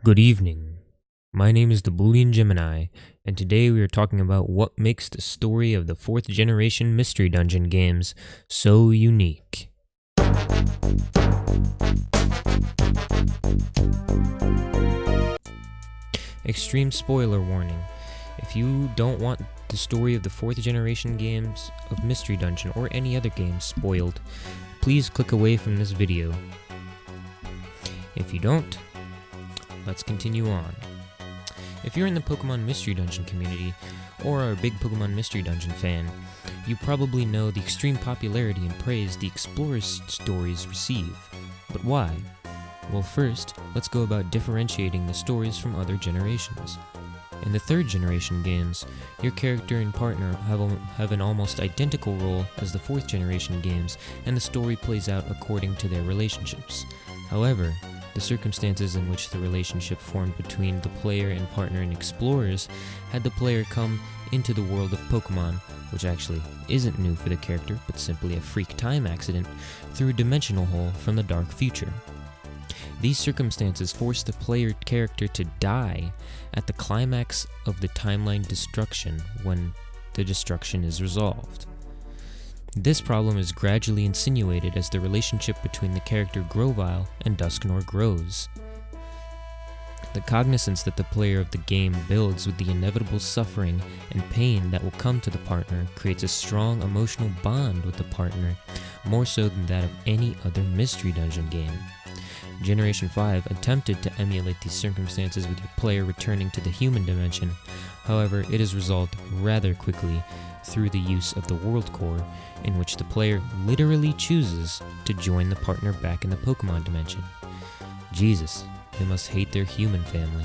Good evening. My name is the Boolean Gemini, and today we are talking about what makes the story of the 4th generation Mystery Dungeon games so unique. Extreme spoiler warning. If you don't want the story of the 4th generation games of Mystery Dungeon or any other games spoiled, please click away from this video. If you don't, let's continue on. If you're in the Pokemon Mystery Dungeon community, or are a big Pokemon Mystery Dungeon fan, you probably know the extreme popularity and praise the Explorer's stories receive. But why? Well, first, let's go about differentiating the stories from other generations. In the 3rd generation games, your character and partner have an almost identical role as the 4th generation games, and the story plays out according to their relationships. However, the circumstances in which the relationship formed between the player and partner in Explorers had the player come into the world of Pokemon, which actually isn't new for the character but simply a freak time accident, through a dimensional hole from the dark future. These circumstances force the player character to die at the climax of the timeline destruction when the destruction is resolved. This problem is gradually insinuated as the relationship between the character Grovyle and Dusknoir grows. The cognizance that the player of the game builds with the inevitable suffering and pain that will come to the partner creates a strong emotional bond with the partner, more so than that of any other Mystery Dungeon game. Generation 5 attempted to emulate these circumstances with your player returning to the human dimension. However, it is resolved rather quickly through the use of the World Core, in which the player literally chooses to join the partner back in the Pokemon dimension. Jesus, they must hate their human family.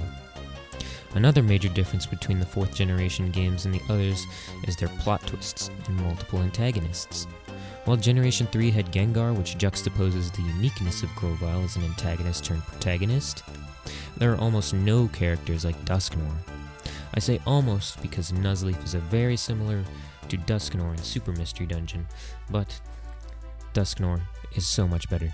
Another major difference between the 4th generation games and the others is their plot twists and multiple antagonists. While Generation 3 had Gengar, which juxtaposes the uniqueness of Grovyle as an antagonist turned protagonist, there are almost no characters like Dusknoir. I say almost because Nuzleaf is very similar to Dusknoir in Super Mystery Dungeon, but Dusknoir is so much better.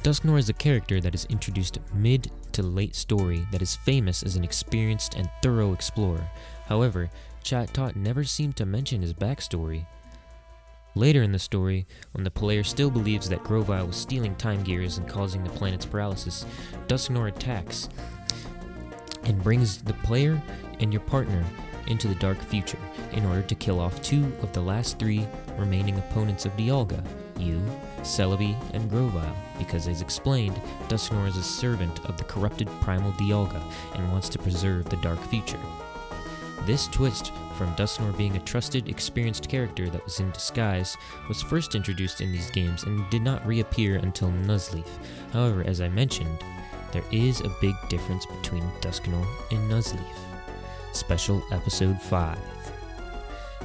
Dusknoir is a character that is introduced mid to late story that is famous as an experienced and thorough explorer. However, Chat Tot never seemed to mention his backstory. Later in the story, when the player still believes that Grovyle was stealing time gears and causing the planet's paralysis, Dusknoir attacks and brings the player and your partner into the dark future in order to kill off 2 of the last 3 remaining opponents of Dialga, you, Celebi, and Grovyle, because as explained, Dusknoir is a servant of the corrupted primal Dialga and wants to preserve the dark future. This twist from Dusknoir being a trusted, experienced character that was in disguise was first introduced in these games and did not reappear until Nuzleaf. However, as I mentioned, there is a big difference between Dusknoir and Nuzleaf. Special Episode 5.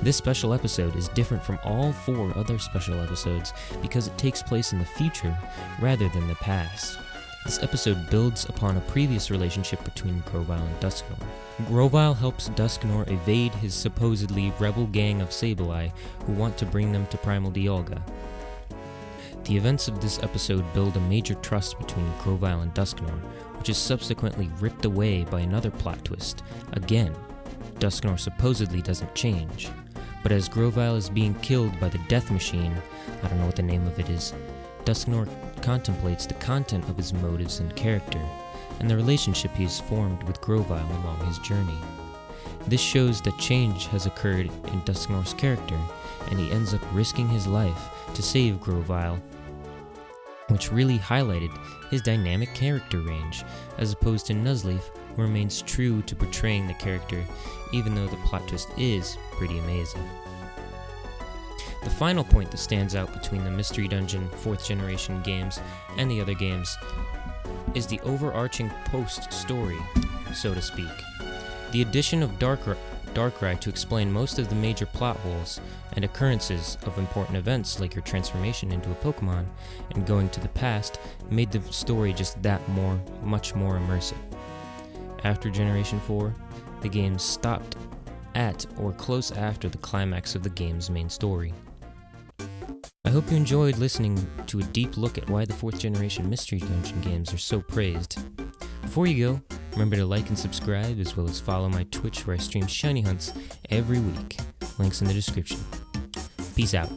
This special episode is different from all 4 other special episodes because it takes place in the future rather than the past. This episode builds upon a previous relationship between Grovyle and Dusknoir. Grovyle helps Dusknoir evade his supposedly rebel gang of Sableye who want to bring them to Primal Dialga. The events of this episode build a major trust between Grovyle and Dusknoir, which is subsequently ripped away by another plot twist. Again, Dusknoir supposedly doesn't change, but as Grovyle is being killed by the Death Machine, I don't know what the name of it is, Dusknoir contemplates the content of his motives and character, and the relationship he has formed with Grovyle along his journey. This shows that change has occurred in Dusknoir's character, and he ends up risking his life to save Grovyle, which really highlighted his dynamic character range, as opposed to Nuzleaf, who remains true to portraying the character, even though the plot twist is pretty amazing. The final point that stands out between the Mystery Dungeon 4th generation games and the other games is the overarching post-story, so to speak. The addition of Darkrai to explain most of the major plot holes and occurrences of important events like your transformation into a Pokemon and going to the past made the story just much more immersive. After Generation 4, the game stopped at or close after the climax of the game's main story. I hope you enjoyed listening to a deep look at why the 4th generation Mystery Dungeon games are so praised. Before you go, remember to like and subscribe, as well as follow my Twitch where I stream shiny hunts every week. Links in the description. Peace out.